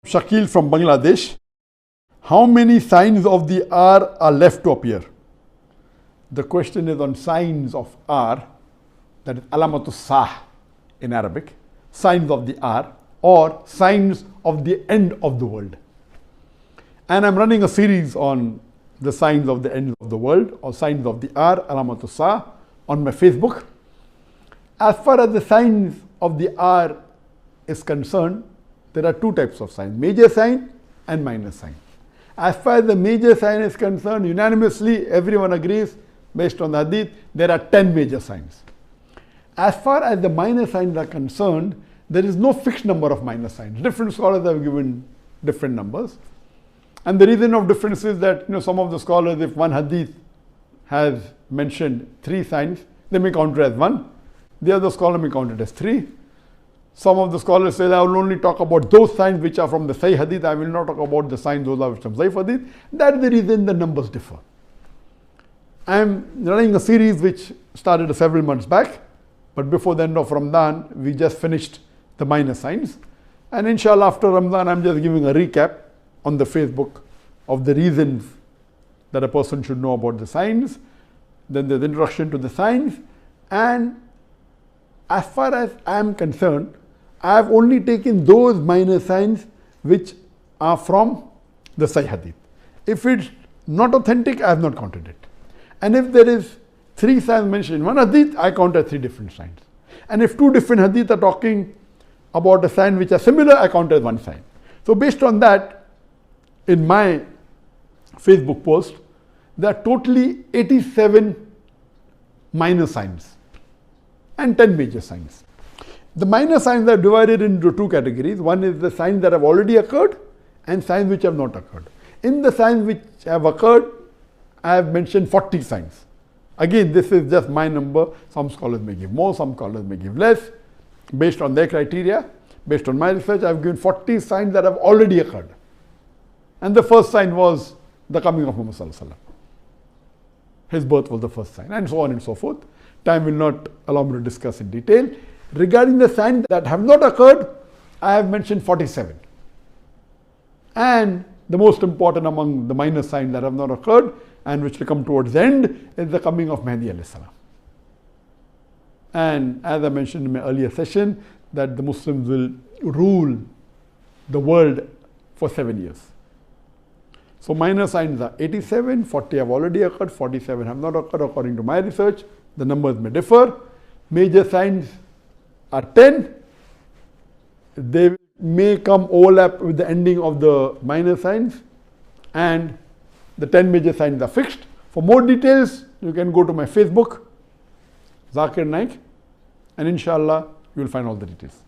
Shakil from Bangladesh. How many signs of the R are left to appear? The question is on signs of R, that is alamatu sah in Arabic, signs of the R or signs of the end of the world. And I'm running a series on the signs of the end of the world or signs of the R, alamatu sah, on my Facebook. As far as the signs of the R is concerned, there are two types of signs, major sign and minor sign. As far as the major sign is concerned, unanimously everyone agrees, based on the hadith, there are 10 major signs. As far as the minor signs are concerned, there is no fixed number of minor signs. Different scholars have given different numbers. And the reason of difference is that some of the scholars, if one hadith has mentioned 3 signs, they may count it as 1. The other scholar may count it as 3. Some of the scholars say, I will only talk about those signs which are from the Sahih Hadith. I will not talk about the signs those are from Zaif Hadith. That is the reason the numbers differ. I am running a series which started several months back, but before the end of Ramadan, we just finished the minor signs. And inshallah, after Ramadan, I am just giving a recap on the Facebook of the reasons that a person should know about the signs. Then there's introduction to the signs. And as far as I am concerned, I have only taken those minor signs which are from the Sahih Hadith. If it's not authentic, I have not counted it. And if there is 3 signs mentioned in one hadith, I count as 3 different signs. And if 2 different hadith are talking about a sign which are similar, I count as 1 sign. So based on that, in my Facebook post, there are totally 87 minor signs and 10 major signs. The minor signs are divided into 2 categories. One is the signs that have already occurred and signs which have not occurred. In the signs which have occurred, I have mentioned 40 signs. Again, this is just my number. Some scholars may give more, some scholars may give less. Based on their criteria, based on my research, I have given 40 signs that have already occurred. And the first sign was the coming of Muhammad Sallallahu Alaihi Wasallam. His birth was the first sign, and so on and so forth. Time will not allow me to discuss in detail. Regarding the signs that have not occurred, I have mentioned 47. And the most important among the minor signs that have not occurred and which will come towards the end is the coming of Mahdi alayhi salam. And as I mentioned in my earlier session, that the Muslims will rule the world for 7 years. So minor signs are 87, 40 have already occurred, 47 have not occurred according to my research. The numbers may differ. Major signs are 10. They may come overlap with the ending of the minor signs, and the 10 major signs are fixed. For more details, you can go to my Facebook, Zakir Naik, and inshallah, you will find all the details.